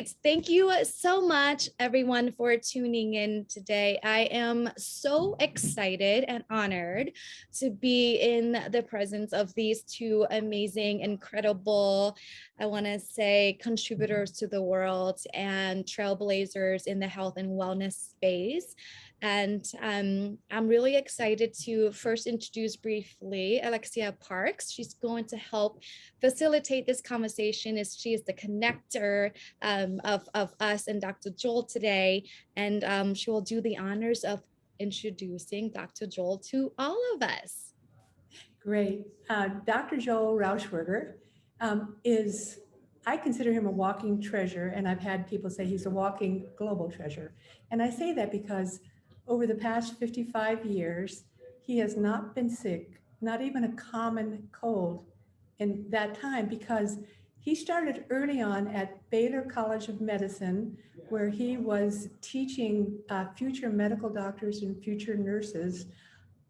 right. Thank you so much, everyone, for tuning in today. I am so excited and honored to be in the presence of these two amazing, incredible, I want to say, contributors to the world and trailblazers in the health and wellness space. And I'm really excited to first introduce briefly Alexia Parks. She's going to help facilitate this conversation as she is the connector of us and Dr. Joel today. And she will do the honors of introducing Dr. Joel to all of us. Great. Dr. Joel Rauchwerger I consider him a walking treasure, and I've had people say he's a walking global treasure. And I say that because over the past 55 years, he has not been sick, not even a common cold in that time, because he started early on at Baylor College of Medicine, where he was teaching future medical doctors and future nurses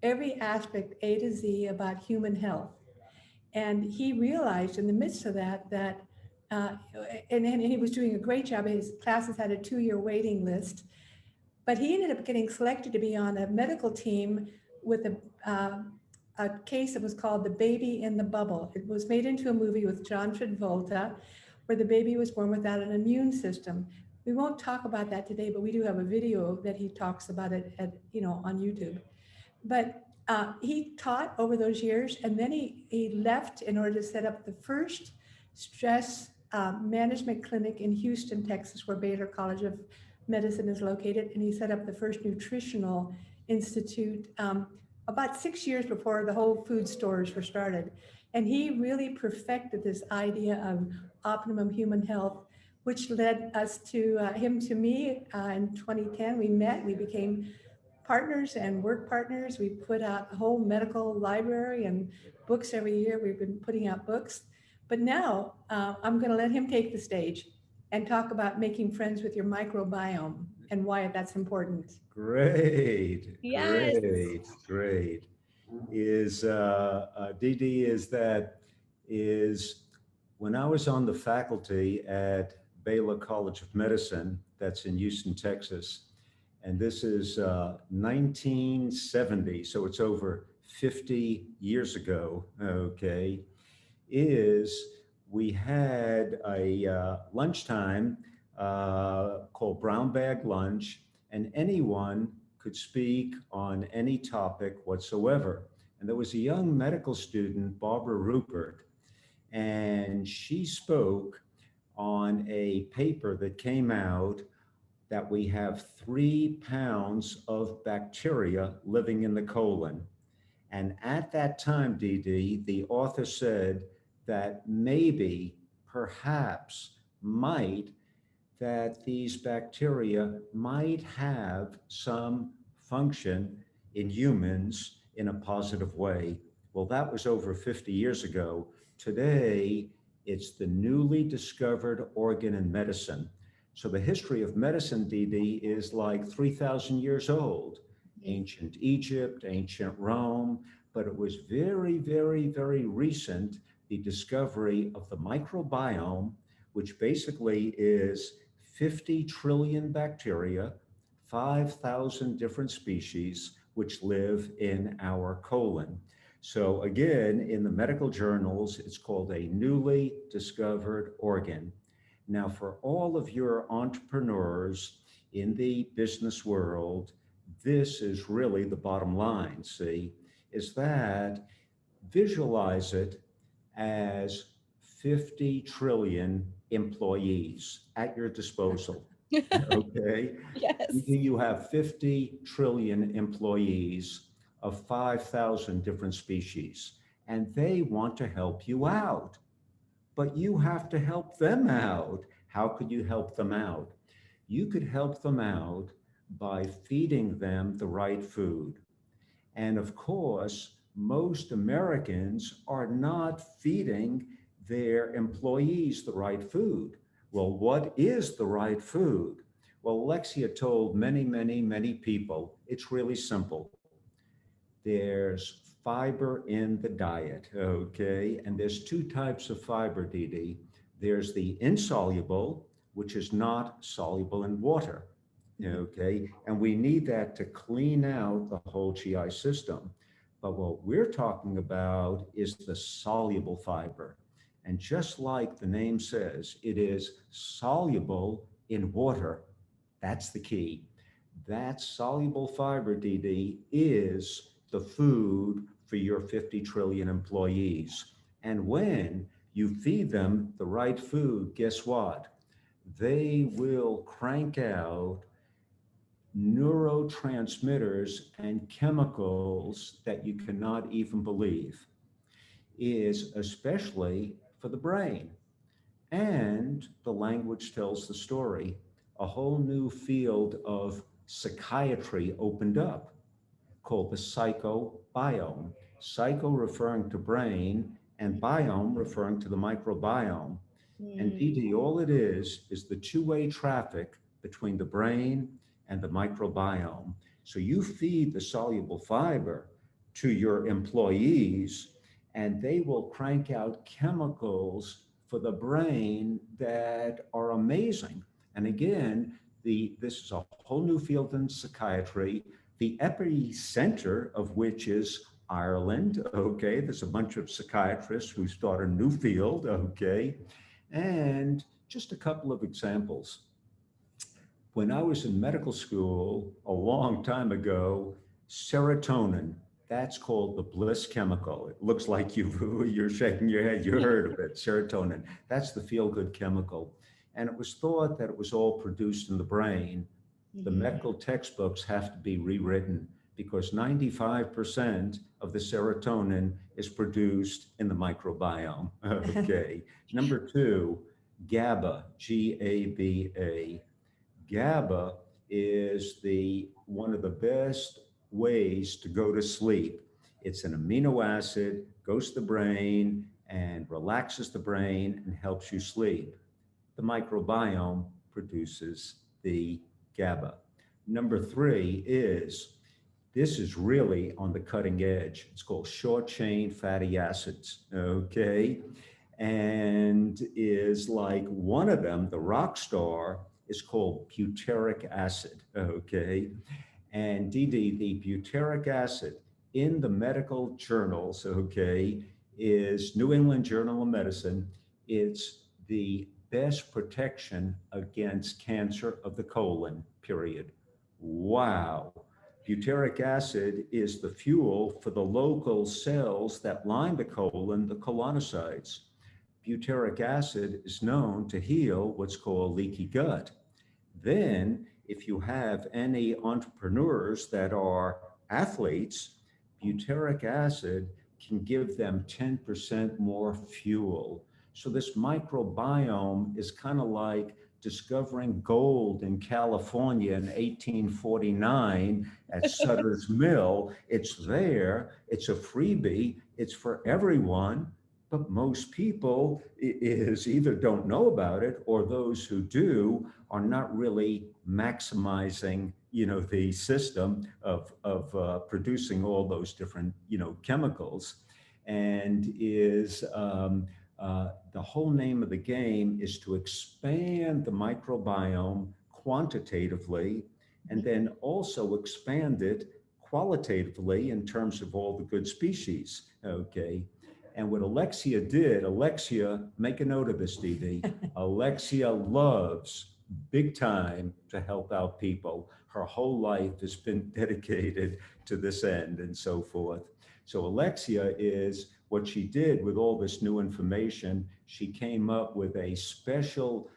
every aspect A to Z about human health. And he realized in the midst of that, uh, and he was doing a great job. His classes had a 2-year waiting list, but he ended up getting selected to be on a medical team with a case that was called The Baby in the Bubble. It was made into a movie with John Travolta, where the baby was born without an immune system. We won't talk about that today, but we do have a video that he talks about it on YouTube. But he taught over those years, and then he left in order to set up the first stress management clinic in Houston, Texas, where Baylor College of Medicine is located. And he set up the first nutritional institute about 6 years before the whole food stores were started. And he really perfected this idea of optimum human health, which led us to him to me in 2010. We met, we became partners and work partners. We put out a whole medical library and books every year. We've been putting out books. But now I'm going to let him take the stage and talk about making friends with your microbiome and why that's important. Great, Yes. great. Is Dee Dee, is when I was on the faculty at Baylor College of Medicine, that's in Houston, Texas, and this is 1970, so it's over 50 years ago, okay, is we had a lunchtime called Brown Bag Lunch, and anyone could speak on any topic whatsoever. And there was a young medical student, Barbara Rupert, and she spoke on a paper that came out that we have 3 pounds of bacteria living in the colon. And at that time, Dee Dee, the author said that maybe, perhaps, that these bacteria might have some function in humans in a positive way. Well, that was over 50 years ago. Today, it's the newly discovered organ in medicine. So the history of medicine, Dee Dee, is like 3,000 years old. Ancient Egypt, ancient Rome, but it was very, very, very recent, the discovery of the microbiome, which basically is 50 trillion bacteria, 5,000 different species, which live in our colon. So again, in the medical journals, it's called a newly discovered organ. Now, for all of your entrepreneurs in the business world, this is really the bottom line, see, is that visualize it as 50 trillion employees at your disposal, okay? Yes. You have 50 trillion employees of 5,000 different species, and they want to help you out. But you have to help them out. How could you help them out? You could help them out by feeding them the right food. And of course, most Americans are not feeding their employees the right food. Well, what is the right food? Well, Alexia told many people, it's really simple. There's fiber in the diet, okay? And there's 2 types of fiber, Dee Dee. There's the insoluble, which is not soluble in water. Mhm. Okay, and we need that to clean out the whole GI system. But what we're talking about is the soluble fiber. And just like the name says, it is soluble in water. That's the key. That soluble fiber, DD, is the food for your 50 trillion employees. And when you feed them the right food, guess what? They will crank out neurotransmitters and chemicals that you cannot even believe, is especially for the brain. And the language tells the story. A whole new field of psychiatry opened up called the psychobiome. Psycho referring to brain, and biome referring to the microbiome. And Mm. DD, all it is the two-way traffic between the brain and the microbiome. So you feed the soluble fiber to your employees, and they will crank out chemicals for the brain that are amazing. And again, this is a whole new field in psychiatry, the epicenter of which is Ireland. Okay, there's a bunch of psychiatrists who start a new field. Okay, and just a couple of examples. When I was in medical school a long time ago, serotonin, that's called the bliss chemical. It looks like you're shaking your head. You heard of it, serotonin. That's the feel-good chemical. And it was thought that it was all produced in the brain. The Mhm. medical textbooks have to be rewritten because 95% of the serotonin is produced in the microbiome. Okay. Number two, GABA, GABA. GABA is the one of the best ways to go to sleep. It's an amino acid, goes to the brain and relaxes the brain and helps you sleep. The microbiome produces the GABA. Number three is this is really on the cutting edge. It's called short chain fatty acids. Okay. And is like one of them, the rock star, is called butyric acid. Okay. And DD, the butyric acid in the medical journals, okay, is New England Journal of Medicine. It's the best protection against cancer of the colon, period. Wow. Butyric acid is the fuel for the local cells that line the colon, the colonocytes. Butyric acid is known to heal what's called leaky gut. Then, if you have any entrepreneurs that are athletes, butyric acid can give them 10% more fuel. So, this microbiome is kind of like discovering gold in California in 1849 at Sutter's Mill. It's there, it's a freebie, it's for everyone. But most people is either don't know about it, or those who do are not really maximizing, the system of producing all those different, chemicals. And the whole name of the game is to expand the microbiome quantitatively, and then also expand it qualitatively in terms of all the good species. Okay. And what Alexia did, Alexia, make a note of this, DD. Alexia loves big time to help out people. Her whole life has been dedicated to this end and so forth. So Alexia is what she did with all this new information. She came up with a special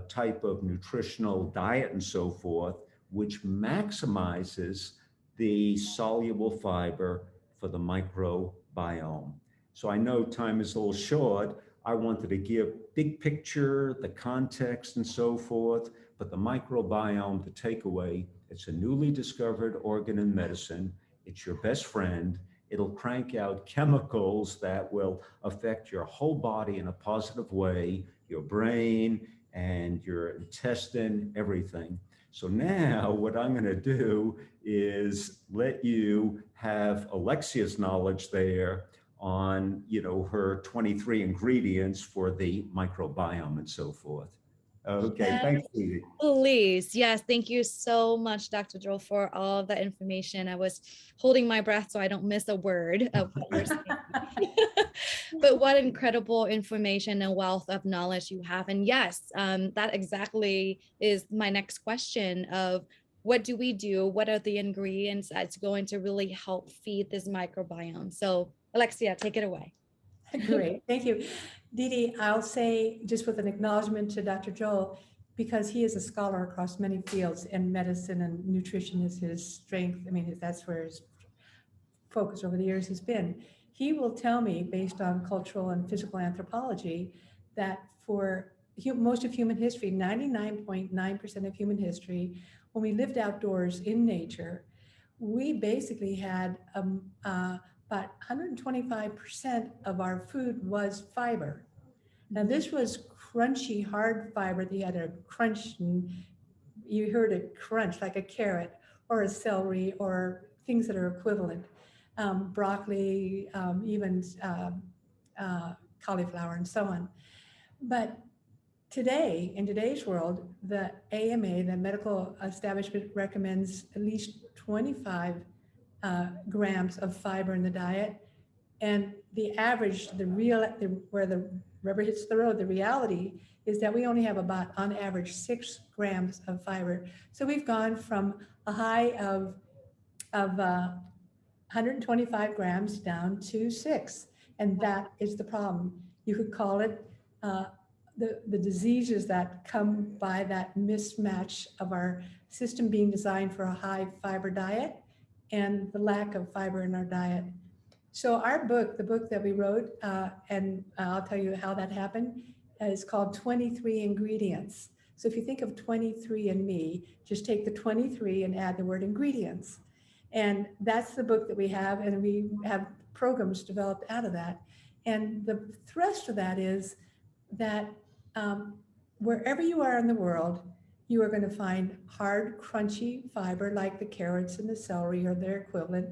type of nutritional diet and so forth, which maximizes the soluble fiber for the microbiome. So I know time is a little short. I wanted to give big picture, the context and so forth, but the microbiome, the takeaway, it's a newly discovered organ in medicine. It's your best friend. It'll crank out chemicals that will affect your whole body in a positive way, your brain and your intestine, everything. So now what I'm going to do is let you have Alexia's knowledge there on, her 23 ingredients for the microbiome and so forth. Okay, Yes, thanks, Stevie. please. Yes, thank you so much, Dr. Joel, for all of that information. I was holding my breath so I don't miss a word of what you're saying. But what incredible information and wealth of knowledge you have. And yes, that exactly is my next question of what do we do? What are the ingredients that's going to really help feed this microbiome? So Alexia, take it away. Great, thank you. Dee Dee, I'll say just with an acknowledgement to Dr. Joel, because he is a scholar across many fields and medicine and nutrition is his strength. I mean, that's where his focus over the years has been. He will tell me, based on cultural and physical anthropology, that for most of human history, 99.9% of human history, when we lived outdoors in nature, we basically had about 125% of our food was fiber. Now, this was crunchy, hard fiber that you had a crunch, and you heard it crunch like a carrot or a celery or things that are equivalent, broccoli, even cauliflower, and so on. But today, in today's world, the AMA, the medical establishment, recommends at least 25 grams of fiber in the diet. And the average, where the rubber hits the road, the reality is that we only have about, on average, 6 grams of fiber. So we've gone from a high of 125 grams down to 6. And that is the problem. You could call it the diseases that come by that mismatch of our system being designed for a high fiber diet and the lack of fiber in our diet. So our book, the book that we wrote, and I'll tell you how that happened, is called 23 Ingredients. So if you think of 23 and me, just take the 23 and add the word ingredients. And that's the book that we have, and we have programs developed out of that. And the thrust of that is that wherever you are in the world, you are going to find hard, crunchy fiber like the carrots and the celery or their equivalent,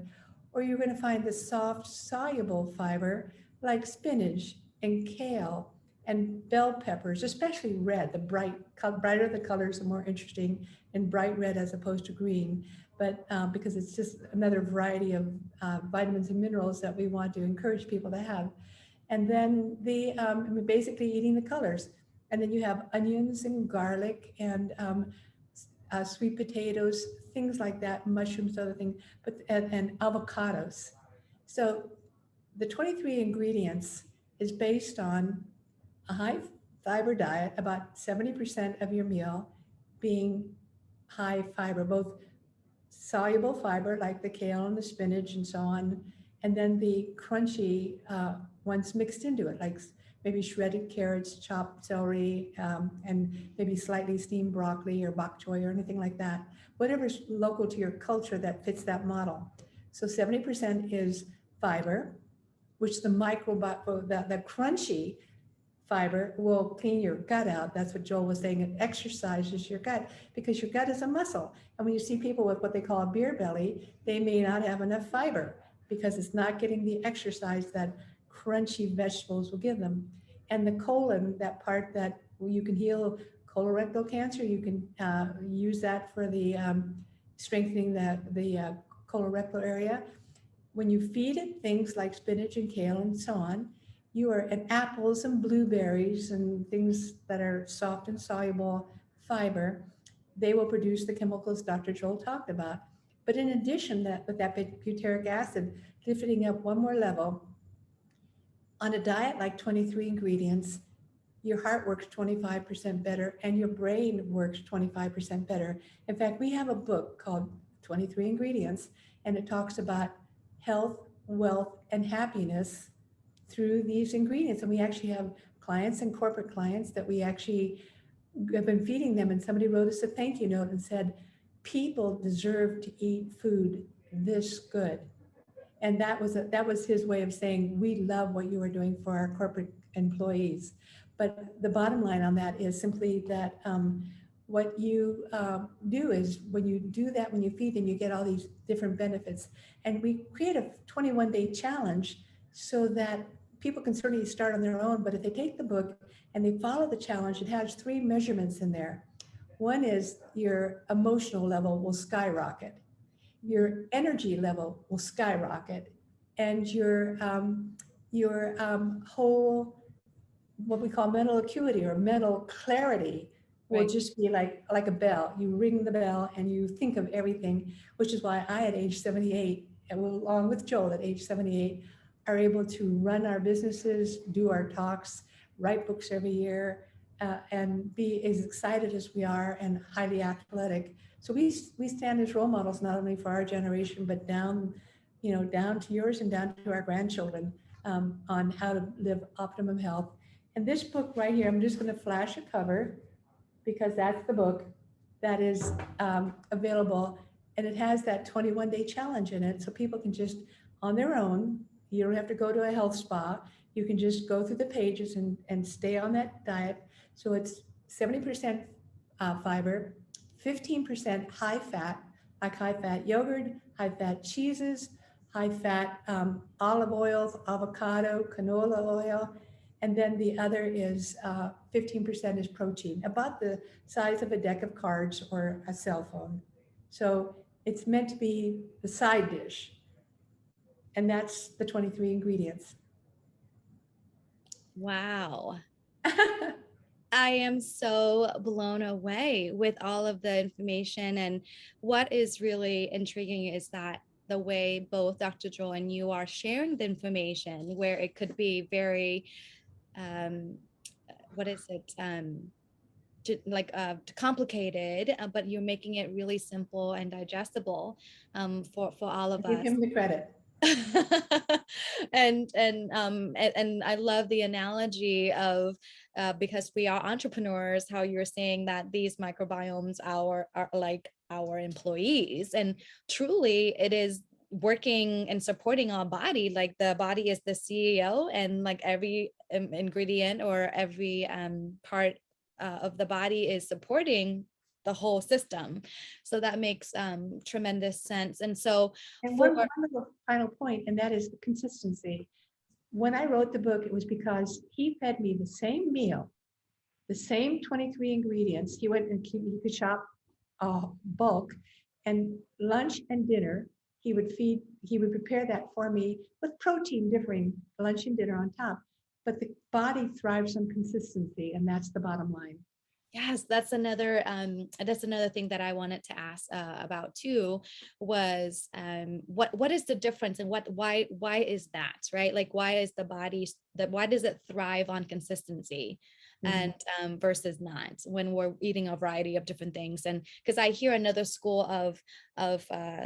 or you're going to find the soft, soluble fiber like spinach and kale and bell peppers, especially red. The brighter the colors, the more interesting, and bright red as opposed to green. But because it's just another variety of vitamins and minerals that we want to encourage people to have. And then basically eating the colors. And then you have onions and garlic and sweet potatoes, things like that, mushrooms, other things, and avocados. So the 23 ingredients is based on a high fiber diet, about 70% of your meal being high fiber, both soluble fiber like the kale and the spinach and so on, and then the crunchy ones mixed into it, like maybe shredded carrots, chopped celery, and maybe slightly steamed broccoli or bok choy or anything like that. Whatever's local to your culture that fits that model. So 70% is fiber, which the crunchy fiber will clean your gut out. That's what Joel was saying. It exercises your gut because your gut is a muscle. And when you see people with what they call a beer belly, they may not have enough fiber because it's not getting the exercise that crunchy vegetables will give them. And the colon, that part that you can heal colorectal cancer, you can use that for the strengthening the colorectal area. When you feed it things like spinach and kale and so on, and apples and blueberries and things that are soft and soluble fiber, they will produce the chemicals Dr. Joel talked about. But in addition, with that butyric acid, lifting up one more level, on a diet like 23 ingredients, your heart works 25% better and your brain works 25% better. In fact, we have a book called 23 Ingredients, and it talks about health, wealth, and happiness through these ingredients. And we actually have clients and corporate clients that we actually have been feeding them. And somebody wrote us a thank you note and said, people deserve to eat food this good. And that was his way of saying, we love what you are doing for our corporate employees. But the bottom line on that is simply that what you do is when you do that, when you feed them, you get all these different benefits. And we create a 21-day challenge so that people can certainly start on their own, but if they take the book and they follow the challenge, it has 3 measurements in there. One is your emotional level will skyrocket, your energy level will skyrocket, and your whole, what we call mental acuity or mental clarity will Right. just be like a bell. You ring the bell and you think of everything, which is why I at age 78, and along with Joel at age 78, are able to run our businesses, do our talks, write books every year, and be as excited as we are and highly athletic. So we stand as role models not only for our generation, but down, down to yours and down to our grandchildren, on how to live optimum health. And this book right here, I'm just going to flash a cover because that's the book that is available. And it has that 21-day challenge in it. So people can just, on their own, you don't have to go to a health spa. You can just go through the pages and stay on that diet. So it's 70% fiber, 15% high fat, like high fat yogurt, high fat cheeses, high fat olive oils, avocado, canola oil. And then the other is 15% is protein, about the size of a deck of cards or a cell phone. So it's meant to be the side dish. And that's the 23 ingredients. Wow. I am so blown away with all of the information. And what is really intriguing is that the way both Dr. Joel and you are sharing the information, where it could be very, what is it? Complicated, but you're making it really simple and digestible for all of Give us. him the credit. And I love the analogy of because we are entrepreneurs, how you're saying that these microbiomes are like our employees, and truly it is working and supporting our body. Like the body is the CEO, and like every ingredient or every part of the body is supporting the whole system. So that makes tremendous sense. And so And for one little final point, and that is the consistency. When I wrote the book, it was because he fed me the same meal, the same 23 ingredients. He went and he could shop bulk, and lunch and dinner, he would prepare that for me with protein differing lunch and dinner on top. But the body thrives on consistency, and that's the bottom line. Yes, that's another thing that I wanted to ask about too, was what is the difference, and why is that, right? Like why does it thrive on consistency and versus not, when we're eating a variety of different things? And because I hear another school of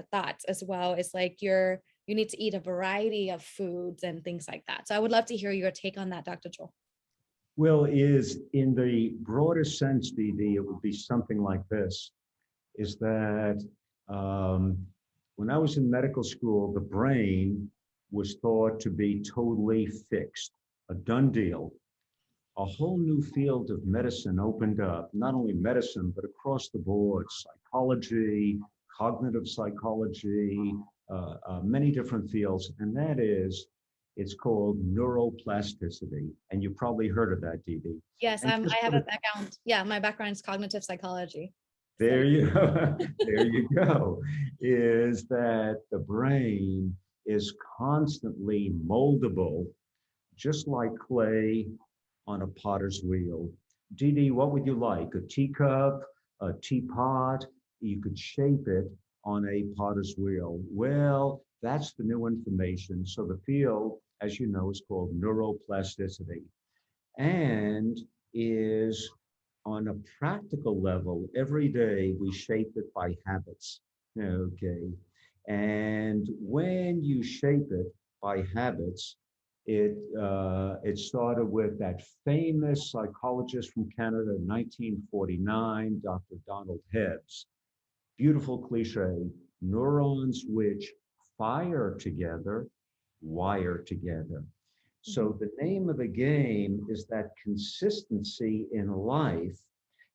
thoughts as well, it's like you need to eat a variety of foods and things like that. So I would love to hear your take on that, Dr. Joel. Well, is in the broader sense, Dee, it would be something like this, is that when I was in medical school, the brain was thought to be totally fixed, a done deal. A whole new field of medicine opened up, not only medicine, but across the board, psychology, cognitive psychology, many different fields. And that is, it's called neuroplasticity. And you've probably heard of that, Dee Dee. Yes, And I have a background. Yeah, my background is cognitive psychology. there you there you go, is that the brain is constantly moldable, just like clay on a potter's wheel. Dee Dee, what would you like? A teacup, a teapot? You could shape it on a potter's wheel. Well, that's the new information. So the field, as you know, is called neuroplasticity, and is on a practical level, every day we shape it by habits. Okay. And when you shape it by habits, it started with that famous psychologist from Canada in 1949, Dr. Donald Hebb's. Beautiful cliche: neurons which fire together, wire together. So the name of the game is that consistency in life,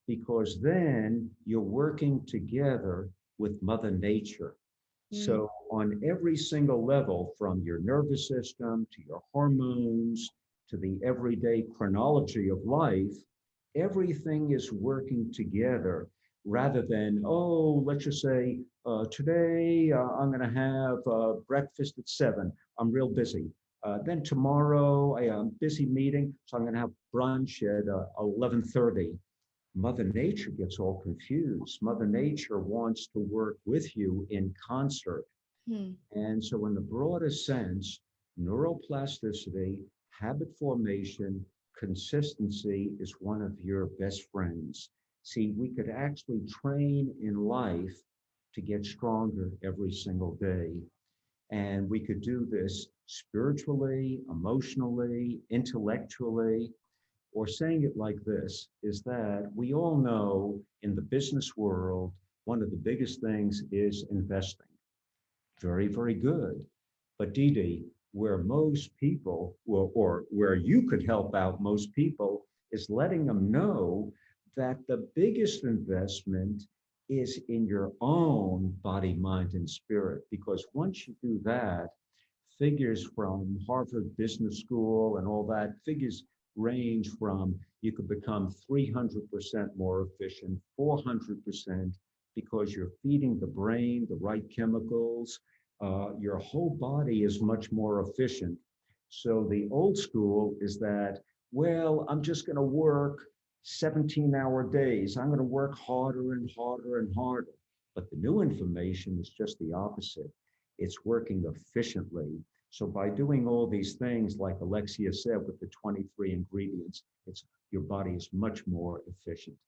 because then you're working together with Mother Nature. So on every single level, from your nervous system to your hormones to the everyday chronology of life, everything is working together rather than, oh, let's just say, today I'm going to have breakfast at 7. I'm real busy. Then tomorrow I am busy meeting, so I'm going to have brunch at 11:30. Mother Nature gets all confused. Mother Nature wants to work with you in concert. Hmm. And so, in the broadest sense, neuroplasticity, habit formation, consistency is one of your best friends. See, we could actually train in life to get stronger every single day. And we could do this spiritually, emotionally, intellectually, or saying it like this is that we all know in the business world, one of the biggest things is investing. Very, very good. But Dee, where most people, or where you could help out most people, is letting them know that the biggest investment is in your own body, mind, and spirit. Because once you do that, figures from Harvard Business School and all that, figures range from you could become 300% more efficient, 400%, because you're feeding the brain the right chemicals. Your whole body is much more efficient. So the old school is that, well, I'm just going to work 17-hour days. I'm going to work harder and harder and harder. But the new information is just the opposite. It's working efficiently. So by doing all these things, like Alexia said, with the 23 ingredients, it's your body is much more efficient.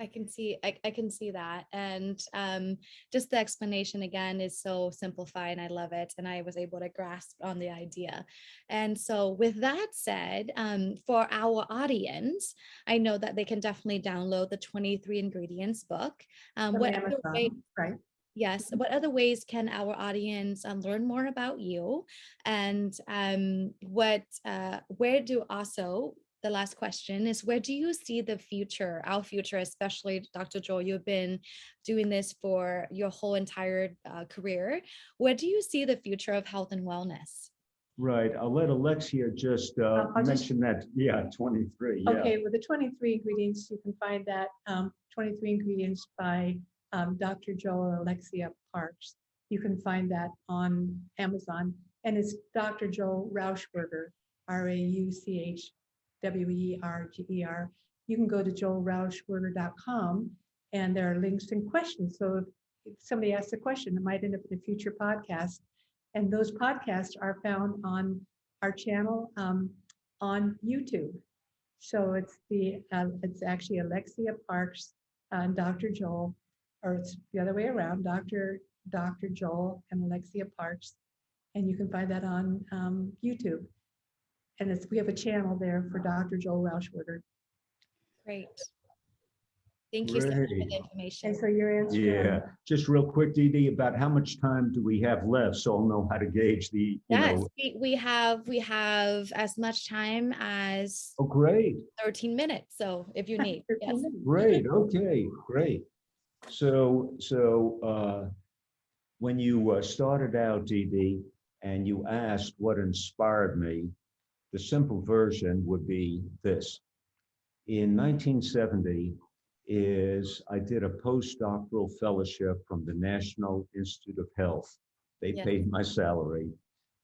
I can see that. And just the explanation again is so simplified and I love it. And I was able to grasp on the idea. And so with that said, for our audience, I know that they can definitely download the 23 ingredients book. From What other way, Amazon, right? yes, what other ways can our audience learn more about you? And where do also the last question is, where do you see the future, our future, especially Dr. Joel, you've been doing this for your whole entire career. Where do you see the future of health and wellness? Right. I'll let Alexia just mention that. Yeah, 23. Yeah. Okay, with the 23 ingredients, you can find that 23 ingredients by Dr. Joel and Alexia Parks. You can find that on Amazon, and it's Dr. Joel Rauchwerger, Rauchwerger. You can go to joelrauchwerger.com, and there are links and questions. So if somebody asks a question, it might end up in a future podcast. And those podcasts are found on our channel on YouTube. So it's actually Alexia Parks and Dr. Joel, or it's the other way around, Dr. Joel and Alexia Parks, and you can find that on YouTube. And we have a channel there for Dr. Joel Rauchwerger. Great. Thank you so much for Great. the information. And so you're answering. Yeah. Just real quick, Dee, about how much time do we have left, so I'll know how to gauge the, Yes, we have as much time as Oh, great. 13 minutes. So if you need, 13 yes. minutes. Great. Okay, great. So when you started out, Dee, and you asked what inspired me, the simple version would be this. In 1970 I did a postdoctoral fellowship from the National Institute of Health. They Yes. paid my salary,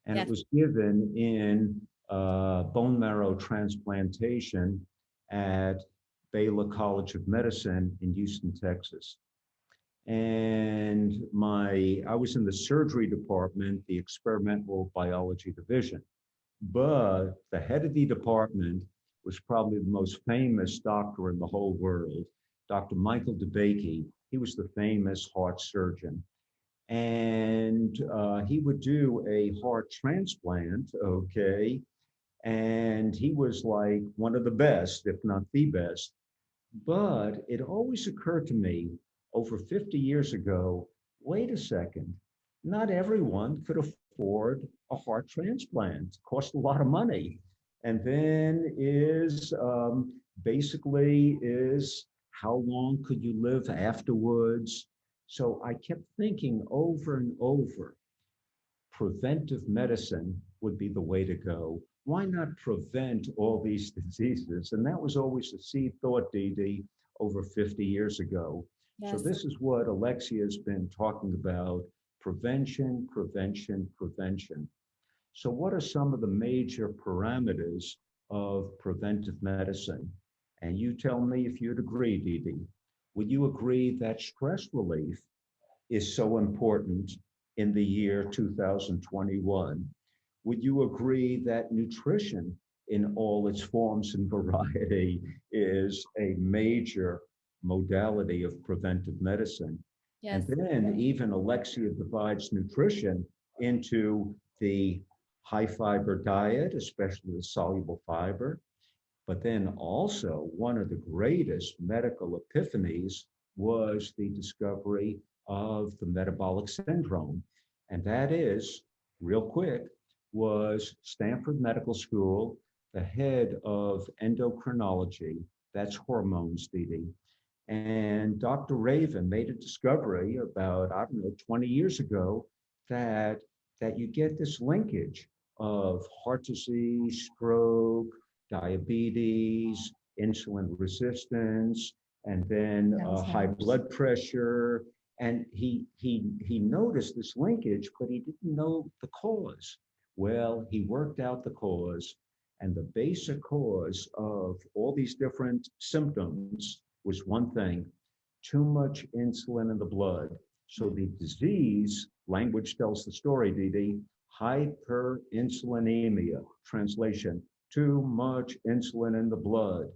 and Yes. it was given in bone marrow transplantation at Baylor College of Medicine in Houston, Texas. And I was in the surgery department, the experimental biology division. But the head of the department was probably the most famous doctor in the whole world, Dr. Michael DeBakey. He was the famous heart surgeon. And he would do a heart transplant, okay? And he was like one of the best, if not the best. But it always occurred to me over 50 years ago, wait a second, not everyone could afford a heart transplant. It cost a lot of money. And then basically is how long could you live afterwards? So I kept thinking over and over, preventive medicine would be the way to go. Why not prevent all these diseases? And that was always the seed thought, Dee Dee, over 50 years ago. So Yes. this is what Alexia has been talking about: prevention, prevention, prevention. So what are some of the major parameters of preventive medicine? And you tell me if you'd agree, Dee Dee. Would you agree that stress relief is so important in the year 2021? Would you agree that nutrition in all its forms and variety is a major modality of preventive medicine? And Yes. then even Alexia divides nutrition into the high fiber diet, especially the soluble fiber, but then also, one of the greatest medical epiphanies was the discovery of the metabolic syndrome. And that is, real quick, was Stanford Medical School, the head of endocrinology, that's hormones, Dee Dee. And Dr. Raven made a discovery about, I don't know, 20 years ago that, that you get this linkage of heart disease, stroke, diabetes, insulin resistance, and then high Alzheimer's. blood pressure. And he noticed this linkage, but he didn't know the cause. Well, he worked out the cause, and the basic cause of all these different symptoms was one thing: too much insulin in the blood. So the disease, language tells the story, Dee Dee, hyperinsulinemia, translation, too much insulin in the blood.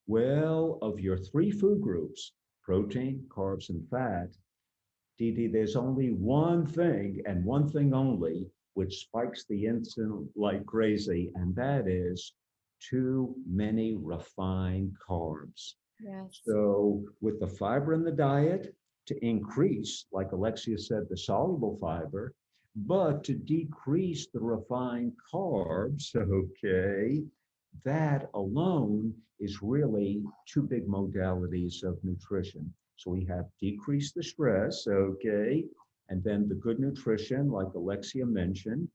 Well, of your three food groups, protein, carbs, and fat, Dee Dee, there's only one thing and one thing only which spikes the insulin like crazy, and that is too many refined carbs. Yes. So with the fiber in the diet, to increase, like Alexia said, the soluble fiber, but to decrease the refined carbs, okay, that alone is really two big modalities of nutrition. So we have decrease the stress, okay, and then the good nutrition, like Alexia mentioned.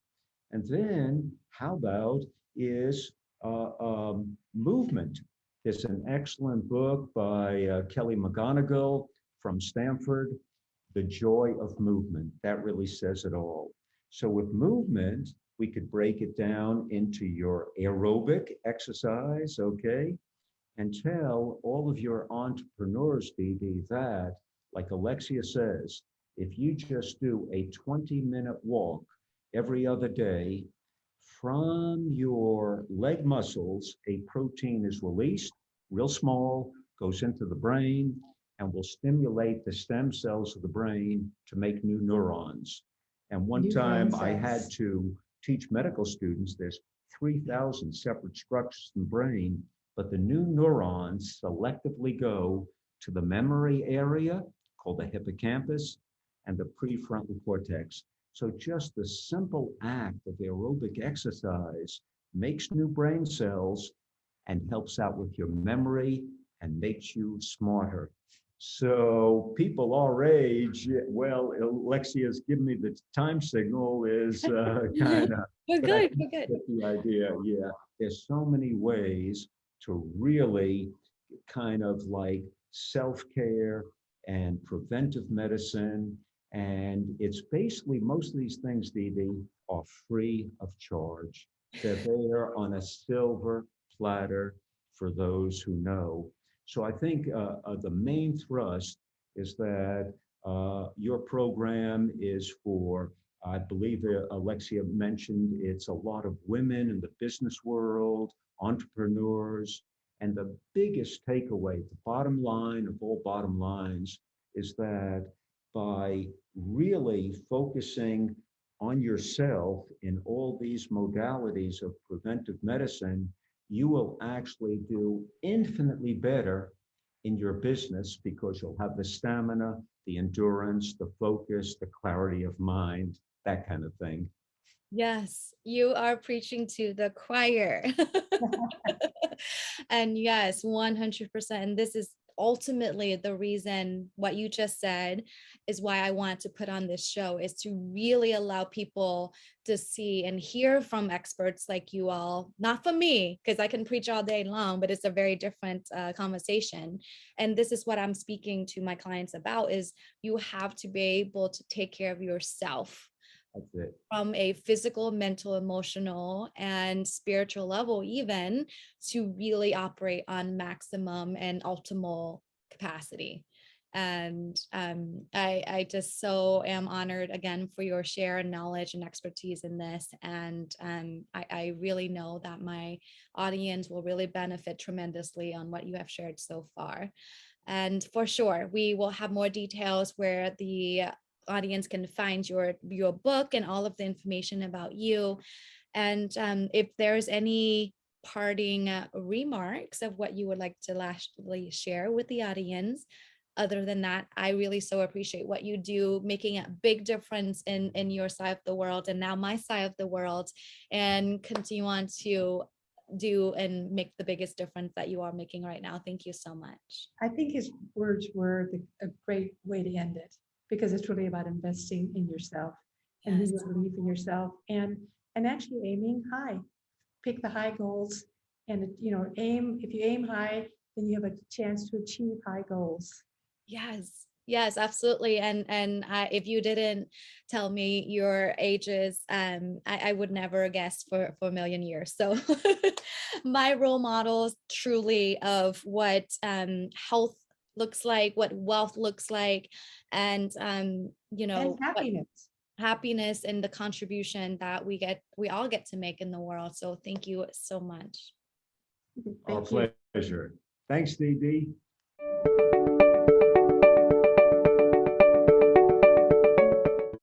And then how about is movement? There's an excellent book by Kelly McGonigal from Stanford, The Joy of Movement. That really says it all. So with movement, we could break it down into your aerobic exercise, okay? And tell all of your entrepreneurs, Dee Dee, that, like Alexia says, if you just do a 20-minute walk every other day, from your leg muscles, a protein is released, real small, goes into the brain, and will stimulate the stem cells of the brain to make new neurons. And one New brain time I had cells. to teach medical students there's 3,000 separate structures in the brain, but the new neurons selectively go to the memory area called the hippocampus and the prefrontal cortex. So just the simple act of aerobic exercise makes new brain cells and helps out with your memory and makes you smarter. So people our age, well, Alexia's given me the time signal is kind of, We're but I good. think We're good. you get the idea. Yeah, there's so many ways to really kind of like self-care and preventive medicine. And it's basically most of these things, Dee Dee, are free of charge. They're there on a silver platter for those who know. So I think the main thrust is that your program is for, I believe Alexia mentioned, it's a lot of women in the business world, entrepreneurs, and the biggest takeaway, the bottom line of all bottom lines, is that by really focusing on yourself in all these modalities of preventive medicine, you will actually do infinitely better in your business because you'll have the stamina, the endurance, the focus, the clarity of mind, that kind of thing. Yes, you are preaching to the choir. And yes, 100%. And this is ultimately the reason what you just said is why I want to put on this show, is to really allow people to see and hear from experts like you all, not from me, because I can preach all day long, but it's a very different conversation. And this is what I'm speaking to my clients about, is you have to be able to take care of yourself. That's it. From a physical, mental, emotional, and spiritual level, even, to really operate on maximum and optimal capacity. And I just so am honored again for your share and knowledge and expertise in this. And I really know that my audience will really benefit tremendously on what you have shared so far. And for sure, we will have more details where the audience can find your book and all of the information about you. And if there's any parting remarks of what you would like to lastly share with the audience, other than that, I really so appreciate what you do, making a big difference in your side of the world and now my side of the world, and continue on to do and make the biggest difference that you are making right now. Thank you so much. I think his words were a great way to end it, because it's really about investing in yourself and Yes. your belief in yourself, and actually aiming high. Pick the high goals, and aim. If you aim high, then you have a chance to achieve high goals. Yes, absolutely. And if you didn't tell me your ages, I would never guess for a million years. So my role models truly of what health looks like, what wealth looks like, and And what happiness. happiness and the contribution that we all get to make in the world. So thank you so much. Our Thank you. pleasure. Thanks, Dee Dee.